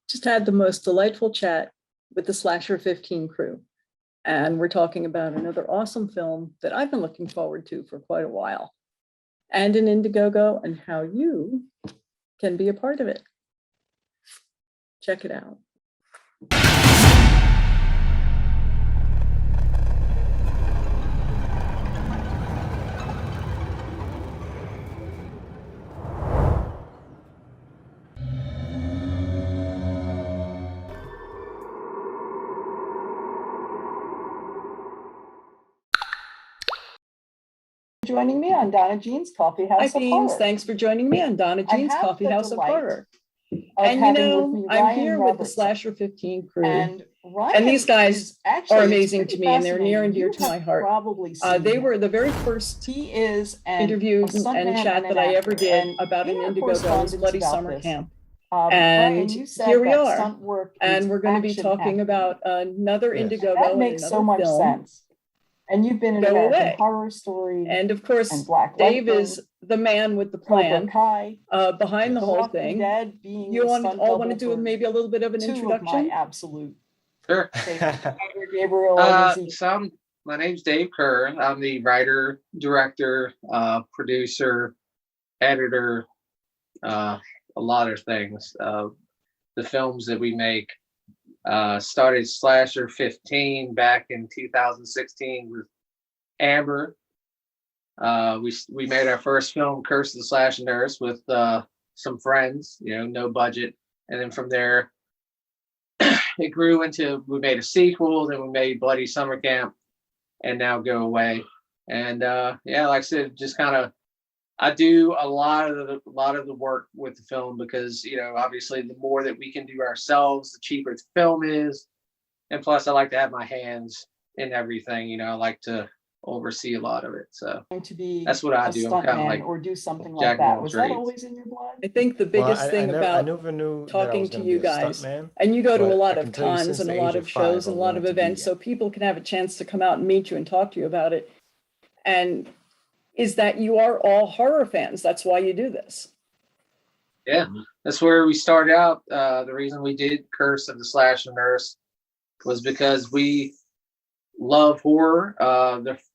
just had the most delightful chat with the Slasher 15 crew. And we're talking about another awesome film that I've been looking forward to for quite a while, and an Indiegogo, and how you can be a part of it. Check it out. Joining me on DonnaJean's Coffee House of Horror. Thanks for joining me on DonnaJean's Coffee House of Horror. And you know, I'm here with the Slasher 15 crew, and these guys are amazing to me, and they're near and dear to my heart. They were the very first interview and chat that I ever did about an Indiegogo's Bloody Summer Camp. And here we are, and we're going to be talking about another Indiegogo. That makes so much sense. And you've been in American Horror Story. And of course, Dave is the man with the plan behind the whole thing. You all want to do maybe a little bit of an introduction? Absolute. Sure. My name's Dave Kerr. I'm the writer, director, producer, editor, a lot of things. The films that we make. Started Slasher 15 back in 2016 with Amber. We made our first film, Curse of the Slasher Nurse, with some friends, no budget. And then from there, it grew into, we made a sequel, then we made Bloody Summer Camp, and now Go Away. And yeah, like I said, just kind of, I do a lot of the work with the film because, obviously the more that we can do ourselves, the cheaper the film is. And plus I like to have my hands in everything, I like to oversee a lot of it. So that's what I do. I'm kind of like, or do something like that. Was that always in your blood? I think the biggest thing about talking to you guys, and you go to a lot of cons and a lot of shows and a lot of events, so people can have a chance to come out and meet you and talk to you about it. And is that you are all horror fans. That's why you do this. Yeah, that's where we started out. The reason we did Curse of the Slasher Nurse was because we love horror.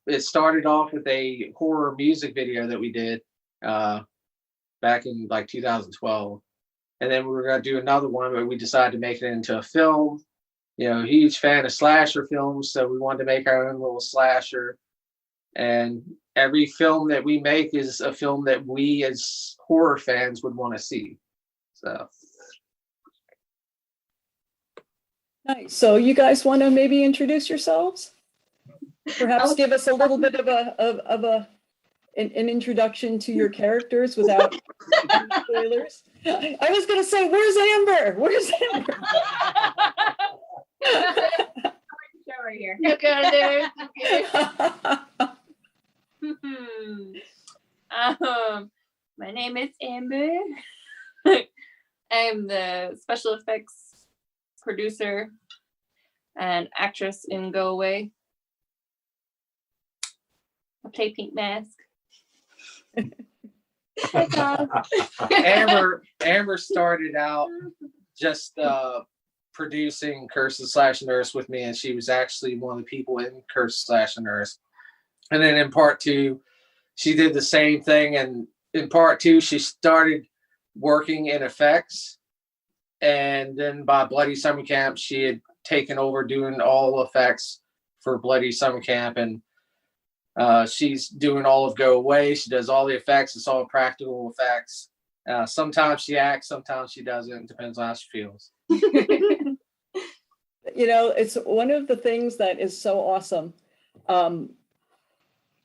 It started off with a horror music video that we did back in like 2012. And then we were going to do another one, but we decided to make it into a film. Huge fan of slasher films, so we wanted to make our own little slasher. And every film that we make is a film that we as horror fans would want to see. So nice. So you guys want to maybe introduce yourselves? Perhaps give us a little bit of an introduction to your characters without spoilers. I was going to say, where's Amber? Where's Amber? Right here. Okay. My name is Amber. I'm the special effects producer and actress in Go Away. I play Pink Mask. Amber started out just producing Curse of the Slasher Nurse with me, and she was actually one of the people in Curse of the Slasher Nurse. And then in part 2, she did the same thing. And in part 2, she started working in effects. And then by Bloody Summer Camp, she had taken over doing all effects for Bloody Summer Camp. And she's doing all of Go Away. She does all the effects. It's all practical effects. Sometimes she acts, sometimes she doesn't. It depends on how she feels. It's one of the things that is so awesome.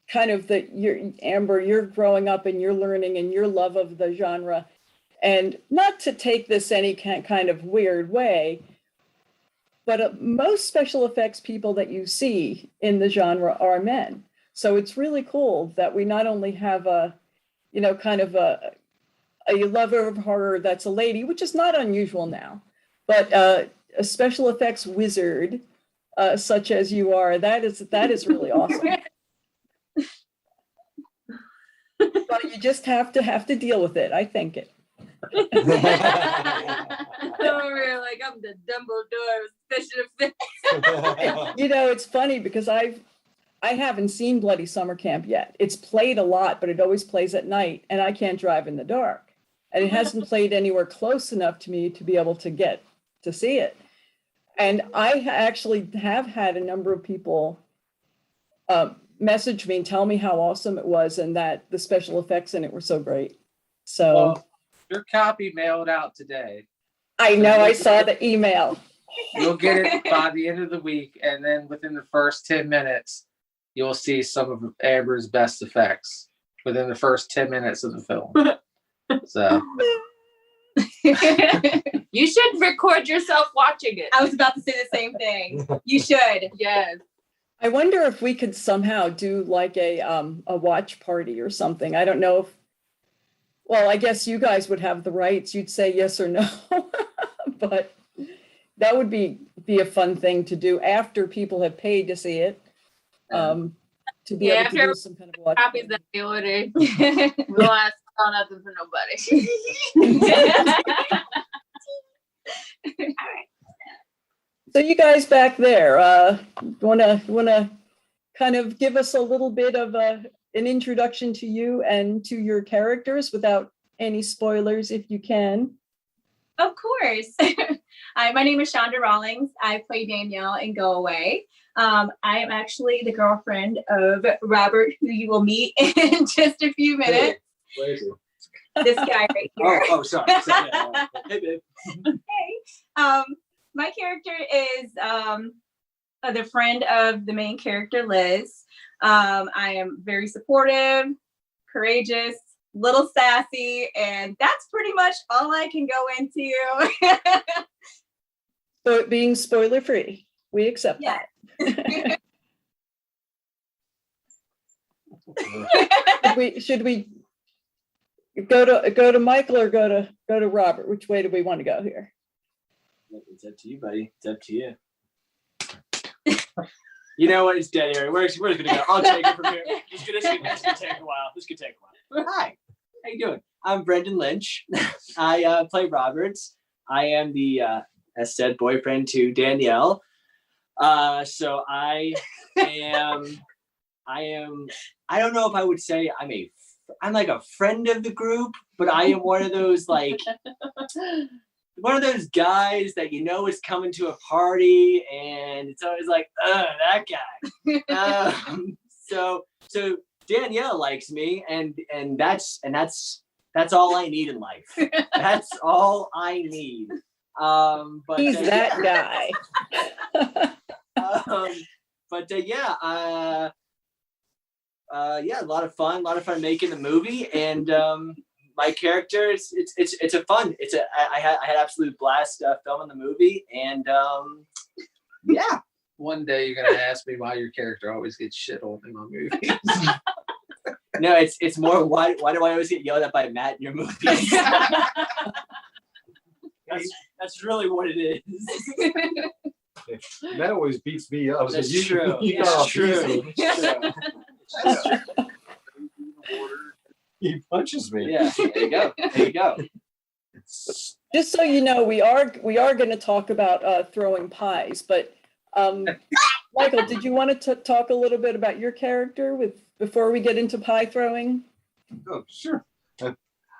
Kind of that Amber, you're growing up and you're learning and your love of the genre, and not to take this any kind of weird way, but most special effects people that you see in the genre are men. So it's really cool that we not only have a lover of horror that's a lady, which is not unusual now, but a special effects wizard such as you are. That is really awesome. But you just have to deal with it. I think it. We're like, I'm the Dumbledore of special effects. It's funny because I haven't seen Bloody Summer Camp yet. It's played a lot, but it always plays at night, and I can't drive in the dark. And it hasn't played anywhere close enough to me to be able to get to see it. And I actually have had a number of people message me and tell me how awesome it was and that the special effects in it were so great. So well, your copy mailed out today. I know, I saw the email. You'll get it by the end of the week, and then within the first 10 minutes, you'll see some of Amber's best effects within the first 10 minutes of the film. So you should record yourself watching it. I was about to say the same thing. You should. Yes. I wonder if we could somehow do like a watch party or something. I don't know if, well, I guess you guys would have the rights. You'd say yes or no, but that would be a fun thing to do after people have paid to see it. To be able to do some kind of watch copies party. that they ordered. We'll ask all nothing for nobody. All right. So you guys back there, wanna kind of give us a little bit of an introduction to you and to your characters without any spoilers, if you can. Of course. Hi, my name is Chandra Rawlings. I play Danielle in Go Away. I am actually the girlfriend of Robert, who you will meet in just a few minutes. Where is he? This guy right here. Oh, sorry. Yeah. Hey, babe. Hey. My character is the friend of the main character, Liz. I am very supportive, courageous, little sassy, and that's pretty much all I can go into. So being spoiler free, we accept that. Should we go to Michael or go to Robert? Which way do we want to go here? It's up to you, buddy. It's up to you. You know what? It's dead area. We're just gonna go. I'll take it from here. This could take a while. Hi. How you doing? I'm Brendan Lynch. I play Roberts. I am the as said boyfriend to Danielle. So I am. I don't know if I would say I'm like a friend of the group, but I am one of those like. One of those guys that is coming to a party and it's always like, that guy. So Danielle likes me and that's all I need in life. That's all I need. But he's that guy. A lot of fun making the movie and my character, it's a fun. I had absolute blast filming the movie, and yeah. One day you're gonna ask me why your character always gets shit on in my movies. No, it's more why do I always get yelled at by Matt in your movies? That's really what it is. Matt always beats me up. That's true. It's true. He punches me. Yeah, there you go. Just so you know, we are going to talk about throwing pies, but Michael, did you want to talk a little bit about your character before we get into pie throwing? Oh, sure.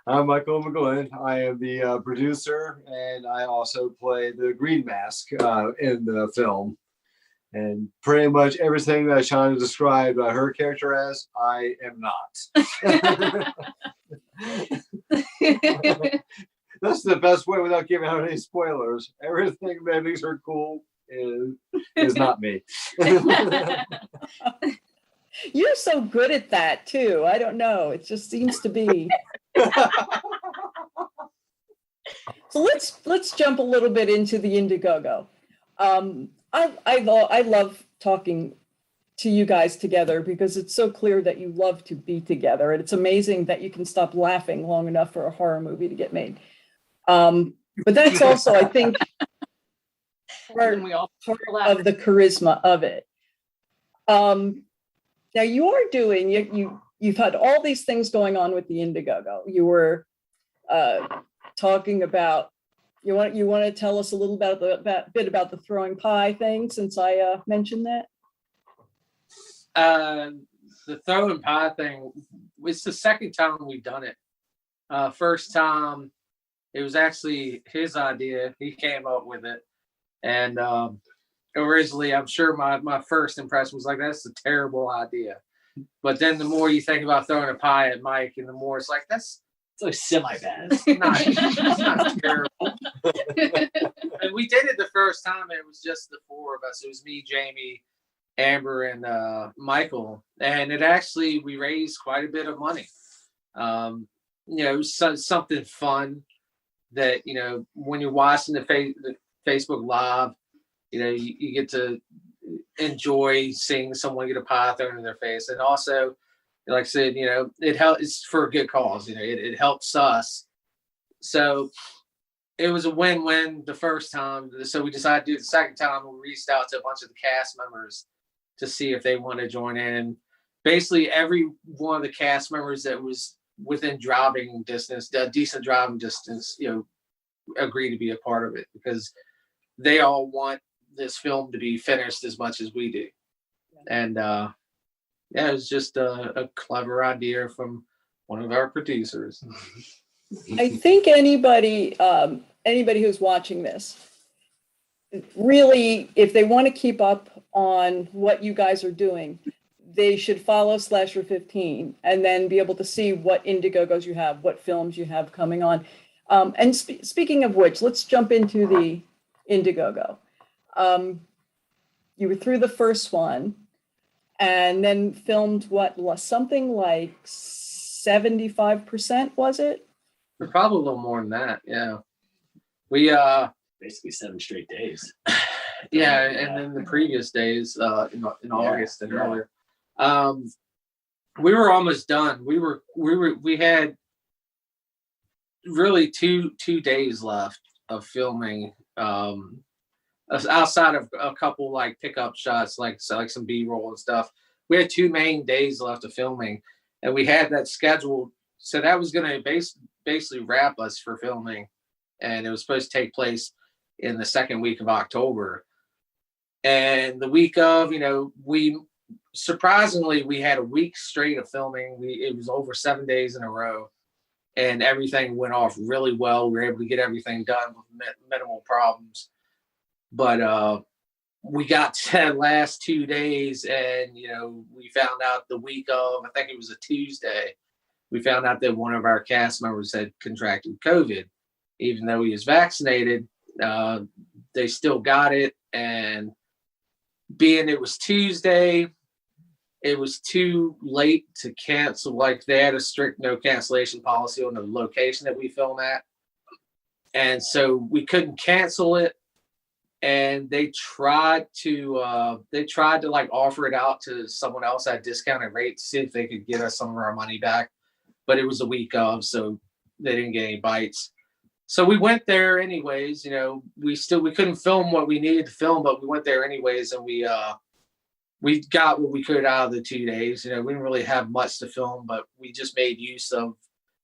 I'm Michael McGlynn. I am the producer, and I also play the Green Mask in the film. And pretty much everything that Chandra described her character as, I am not. That's the best way without giving out any spoilers. Everything that makes her cool is not me. You're so good at that too. I don't know. It just seems to be. So let's jump a little bit into the Indiegogo. I love talking to you guys together because it's so clear that you love to be together, and it's amazing that you can stop laughing long enough for a horror movie to get made. But that's also, I think, part of the charisma of it. Now you are doing you've had all these things going on with the Indiegogo. You were talking about You want to tell us a little bit about the throwing pie thing, since I mentioned that? The throwing pie thing, it's the second time we've done it. First time, it was actually his idea. He came up with it. And originally, I'm sure my first impression was like, that's a terrible idea. But then the more you think about throwing a pie at Mike, and the more it's like, it's like semi-bad. It's not terrible. And we did it the first time, and it was just the four of us. It was me, Jamie, Amber, and Michael. And we raised quite a bit of money. It was something fun that, when you're watching the Facebook Live, you get to enjoy seeing someone get a pie thrown in their face. And also, like I said, it's for a good cause. It helps us. So it was a win-win the first time. So we decided to do it the second time. We reached out to a bunch of the cast members to see if they want to join in. Basically, every one of the cast members that was within driving distance, decent driving distance, agreed to be a part of it, because they all want this film to be finished as much as we do. And it was just a clever idea from one of our producers. I think anybody who's watching this, really, if they want to keep up on what you guys are doing, they should follow Slasher 15 and then be able to see what Indiegogos you have, what films you have coming on. And speaking of which, let's jump into the Indiegogo. You were through the first one and then filmed something like 75%, was it? Probably a little more than that. Yeah. We basically 7 straight days. Yeah, and then the previous days in August and earlier. We were almost done. We had really two days left of filming, outside of a couple like pickup shots, like some B-roll and stuff. We had 2 main days left of filming, and we had that scheduled. So that was going to basically wrap us for filming, and it was supposed to take place in the second week of October. And the week of, we surprisingly, we had a week straight of filming. It was over 7 days in a row, and everything went off really well. We were able to get everything done with minimal problems. But we got to that last 2 days, and we found out the week of, I think it was a Tuesday, we found out that one of our cast members had contracted COVID. Even though he was vaccinated, they still got it. And being it was Tuesday, it was too late to cancel. Like, they had a strict no cancellation policy on the location that we film at. And so we couldn't cancel it. And they tried to like offer it out to someone else at a discounted rate to see if they could get us some of our money back. But it was a week of, so they didn't get any bites. So we went there anyways. We couldn't film what we needed to film, but we went there anyways, and we got what we could out of the 2 days. We didn't really have much to film, but we just made use of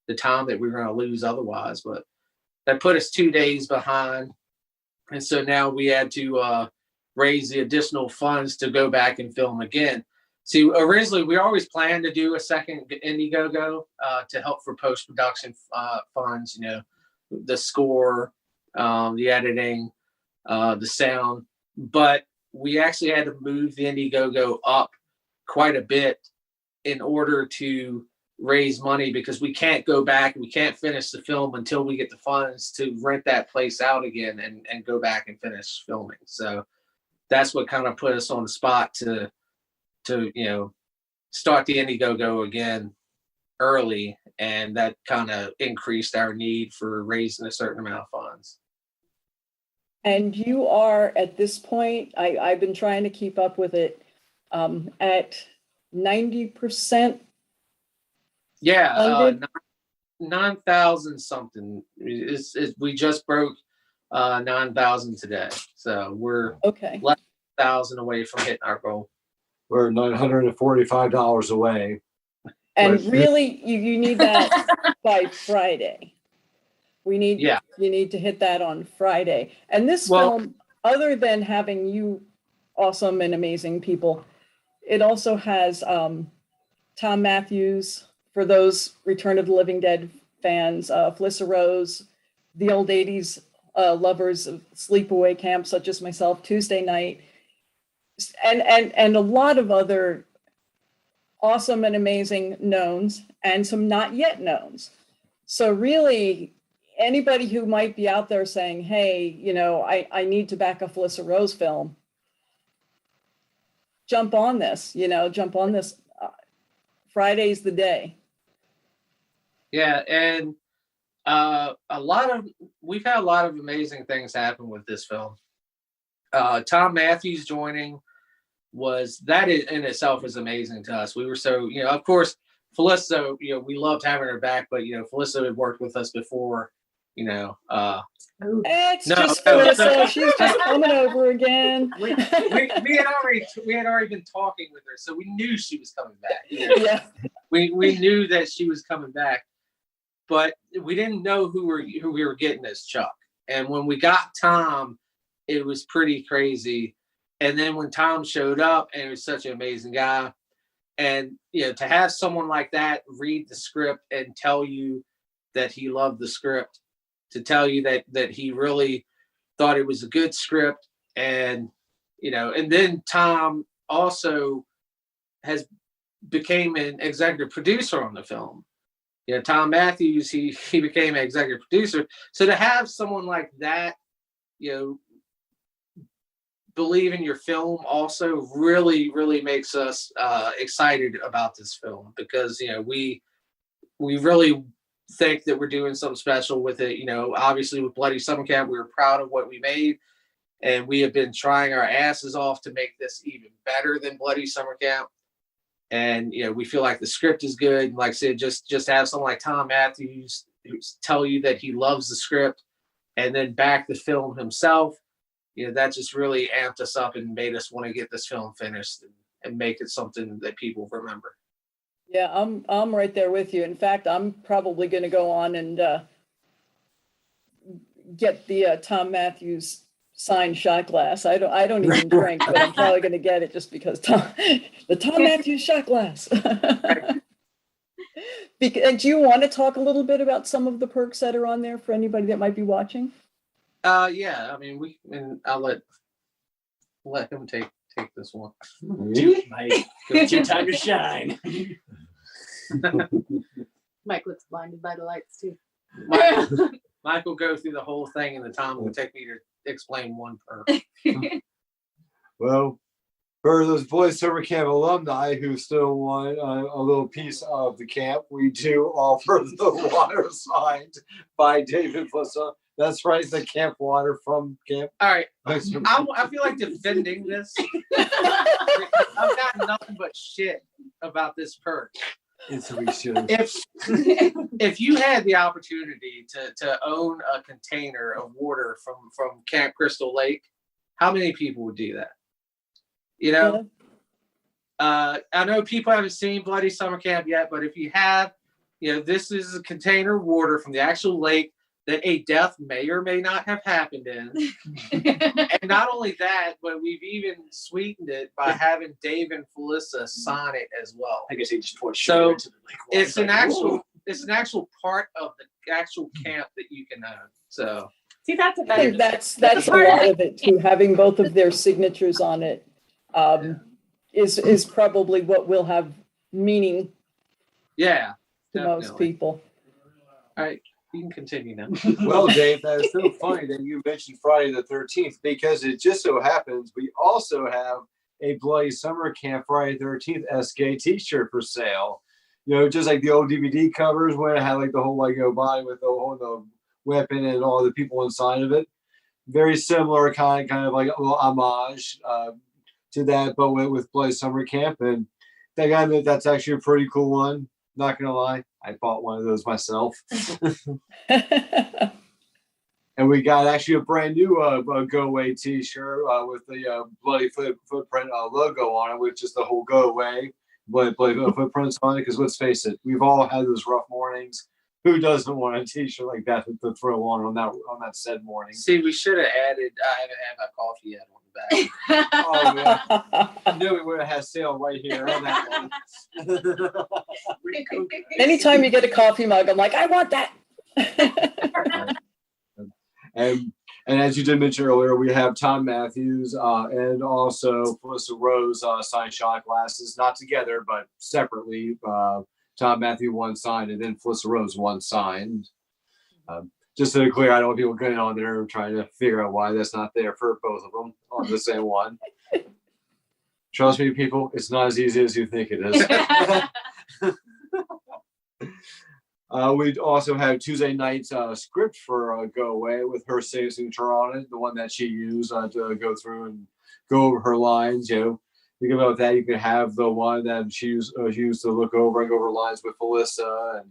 the time that we were going to lose otherwise. But that put us 2 days behind. And so now we had to raise the additional funds to go back and film again. See, originally we always planned to do a second Indiegogo to help for post-production funds, the score, the editing, the sound. But we actually had to move the Indiegogo up quite a bit in order to raise money, because we can't go back, we can't finish the film until we get the funds to rent that place out again and go back and finish filming. So that's what kind of put us on the spot to start the Indiegogo again early, and that kind of increased our need for raising a certain amount of funds. And you are, at this point, I've been trying to keep up with it, at 90%. Yeah, 9,000 something. We just broke 9,000 today, so we're okay. less than 1,000 away from hitting our goal. We're $945 away. And really, you need that by Friday. You need to hit that on Friday. And this film, other than having you awesome and amazing people, it also has Tom Matthews, for those Return of the Living Dead fans, Felissa Rose, the old 80s lovers of sleepaway camp, such as myself, Tuesday Night, and a lot of other awesome and amazing knowns and some not yet knowns. So really, anybody who might be out there saying, hey, you know, I need to back a Felissa Rose film, jump on this. Friday's the day. Yeah, and we've had a lot of amazing things happen with this film. Tom Matthews joining in itself is amazing to us. We were so, you know, of course, Felissa, you know, we loved having her back, but you know, Felissa had worked with us before, you know. Felissa. She's just coming over again. we had already been talking with her, so we knew she was coming back. You know? Yeah. We knew that she was coming back, but we didn't know who we were getting as Chuck. And when we got Tom, it was pretty crazy. And then when Tom showed up, and he was such an amazing guy, and you know, to have someone like that read the script and tell you that he loved the script, to tell you that he really thought it was a good script, and you know, and then Tom also became an executive producer on the film. You know, Tom Matthews, he became an executive producer. So to have someone like that, you know, believe in your film also really, really makes us excited about this film, because, you know, we really think that we're doing something special with it. You know, obviously with Bloody Summer Camp, we were proud of what we made, and we have been trying our asses off to make this even better than Bloody Summer Camp. And, you know, we feel like the script is good. And like I said, just have someone like Tom Matthews tell you that he loves the script and then back the film himself. You know, that just really amped us up and made us want to get this film finished and make it something that people remember. Yeah, I'm right there with you. In fact, I'm probably going to go on and get the Tom Matthews signed shot glass. I don't even drink, but I'm probably going to get it just because the Tom Matthews shot glass. And do you want to talk a little bit about some of the perks that are on there for anybody that might be watching? Yeah, I mean, I'll let him take this one. It's your time to shine. Mike looks blinded by the lights too. Mike will go through the whole thing, and the time will take me to explain one perk. Well, for those Bloody Summer Camp alumni who still want a little piece of the camp, we do offer the water signed by David Partenio. That's right, the camp water from camp. All right, I feel like defending this. I've got nothing but shit about this perk. If you had the opportunity to own a container of water from Camp Crystal Lake, how many people would do that? You know, I know people haven't seen Bloody Summer Camp yet, but if you have, you know, this is a container of water from the actual lake that a death may or may not have happened in. And not only that, but we've even sweetened it by having Dave and Felissa sign it as well. I guess they just poured so into the lake water. It's an actual part of the actual camp that you can own. So see, that's a I think that's a lot of it too. Having both of their signatures on it is probably what will have meaning. Yeah, to most people. All right. You can continue now. Well, Dave, that is so funny that you mentioned Friday the 13th, because it just so happens we also have a Bloody Summer Camp Friday the 13th SK t-shirt for sale. You know, just like the old DVD covers when it had like the whole body with the weapon and all the people inside of it. Very similar kind of like a little homage to that, but with Bloody Summer Camp. And that's actually a pretty cool one. Not gonna lie, I bought one of those myself. And we got actually a brand new Go Away t-shirt with the Bloody Footprint logo on it, with just the whole Go Away Bloody Footprints on it. Because let's face it, we've all had those rough mornings. who doesn't want a T-shirt like that to throw on that said morning? See, we should have added. I haven't had my coffee yet on the back. Oh yeah, I knew we would have had sale right here on that one. Anytime you get a coffee mug, I'm like, I want that. And as you did mention earlier, we have Tom Matthews and also Felissa Rose signed shot glasses, not together but separately. Tom Matthews one signed, and then Felissa Rose one signed. Just to be clear, I don't want people getting on there trying to figure out why that's not there for both of them on the same one. Trust me, people, it's not as easy as you think it is. We also have Tuesday night's script for Go Away with her signature on it, the one that she used to go through and go over her lines. Think about that. You can have the one that she used to look over and go over lines with Felissa and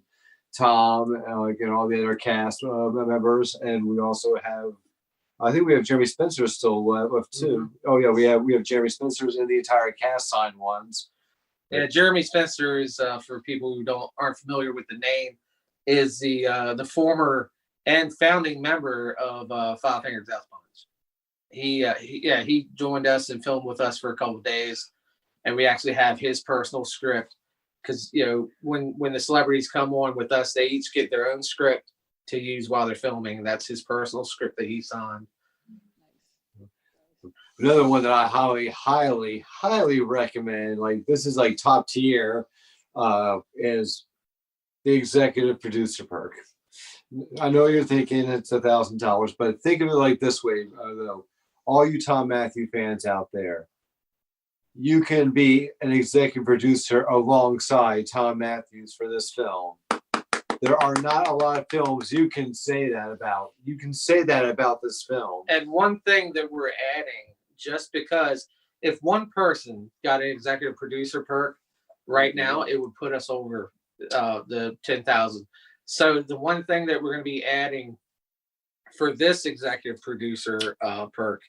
Tom, and all the other cast members. And we also have, I think we have Jeremy Spencer still left too. Oh yeah, we have Jeremy Spencer's and the entire cast signed ones. Yeah, Jeremy Spencer is for people who aren't familiar with the name, is the former and founding member of Five Finger Death Punch. He joined us and filmed with us for a couple of days, and we actually have his personal script because when the celebrities come on with us, they each get their own script to use while they're filming. That's his personal script that he signed. Another one that I highly, highly, highly recommend, like this is like top tier, is the executive producer perk. I know you're thinking it's $1,000, but think of it like this way, though. All you Tom Matthews fans out there, you can be an executive producer alongside Tom Matthews for this film. There are not a lot of films you can say that about. You can say that about this film. And one thing that we're adding, just because if one person got an executive producer perk right now, it would put us over the 10,000. So the one thing that we're going to be adding for this executive producer perk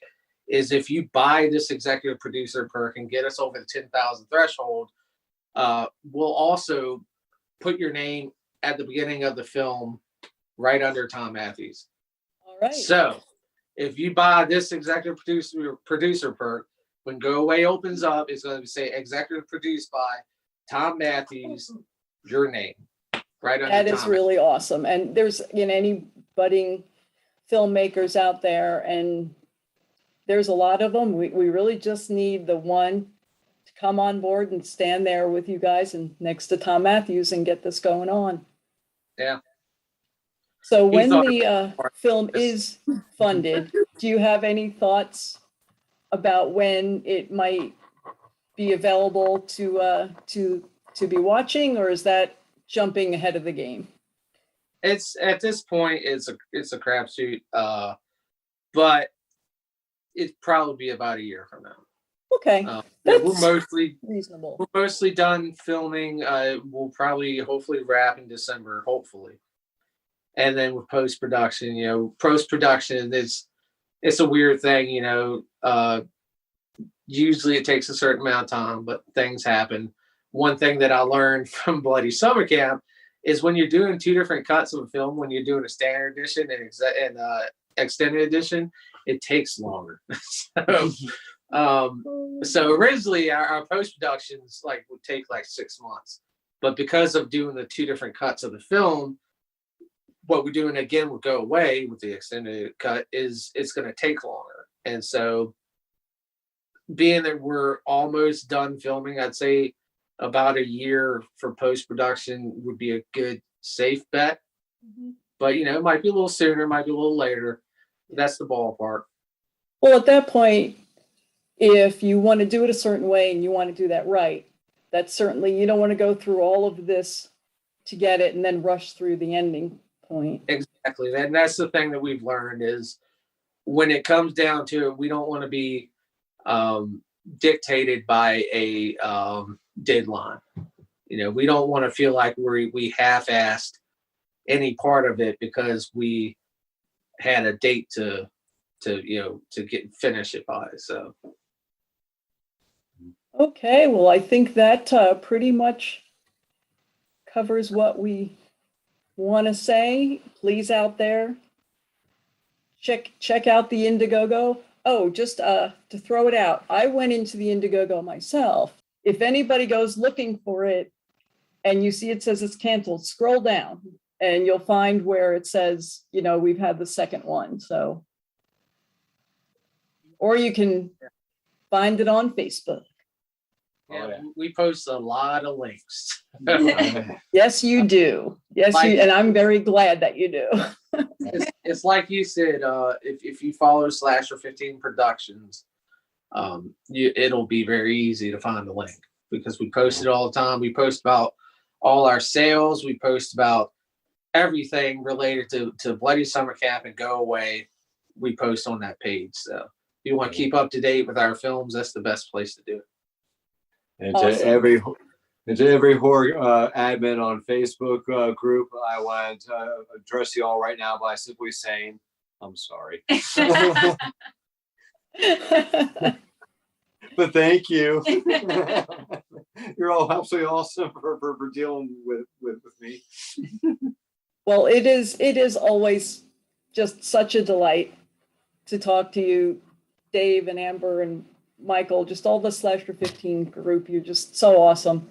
is if you buy this executive producer perk and get us over the 10,000 threshold, we'll also put your name at the beginning of the film right under Tom Matthews. All right. So if you buy this executive producer perk, when Go Away opens up, it's going to say executive produced by Tom Matthews, your name. Right under That is really awesome. And there's any budding filmmakers out there, and there's a lot of them. We really just need the one to come on board and stand there with you guys and next to Tom Matthews and get this going on. Yeah. So when the film is funded, do you have any thoughts about when it might be available to be watching, or is that jumping ahead of the game? It's at this point, it's a crapshoot, but it'd probably be about a year from now. Okay, we're mostly reasonable. We're mostly done filming. We'll probably hopefully wrap in December, hopefully, and then with post production. Post production it's a weird thing. Usually it takes a certain amount of time, but things happen. One thing that I learned from Bloody Summer Camp is when you're doing two different cuts of a film, when you're doing a standard edition and extended edition, it takes longer. So originally our post-productions would take 6 months, but because of doing the two different cuts of the film, what we're doing again will Go Away with the extended cut is it's going to take longer. And so being that we're almost done filming, I'd say about a year for post-production would be a good safe bet. Mm-hmm. But it might be a little sooner, might be a little later. That's the ballpark. Well, at that point, if you want to do it a certain way and you want to do that right, that's certainly, you don't want to go through all of this to get it and then rush through the ending point. Exactly. And that's the thing that we've learned is when it comes down to it, we don't want to be dictated by a deadline. We don't want to feel like we half-assed any part of it because we had a date to finish it by. So okay, well, I think that pretty much covers what we want to say, please out there, check out the Indiegogo. Oh, just to throw it out, I went into the Indiegogo myself. If anybody goes looking for it and you see it says it's canceled, scroll down and you'll find where it says, you know, we've had the second one. So, or you can find it on Facebook. Yeah, we post a lot of links. Yes, you do. Yes, you, and I'm very glad that you do. It's like you said, if you follow Slasher 15 Productions, it'll be very easy to find the link because we post it all the time. We post about all our sales. We post about everything related to Bloody Summer Camp and Go Away. We post on that page. So if you want to keep up to date with our films, that's the best place to do it. And to every horror admin on Facebook group, I want to address you all right now by simply saying, I'm sorry. But thank you. You're all absolutely awesome for dealing with me. Well, it is always just such a delight to talk to you, Dave and Amber and Michael, just all the Slasher 15 group. You're just so awesome.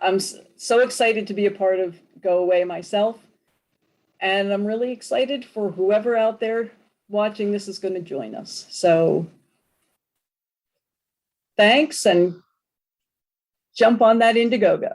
I'm so excited to be a part of Go Away myself. And I'm really excited for whoever out there watching this is going to join us. So thanks, and jump on that Indiegogo.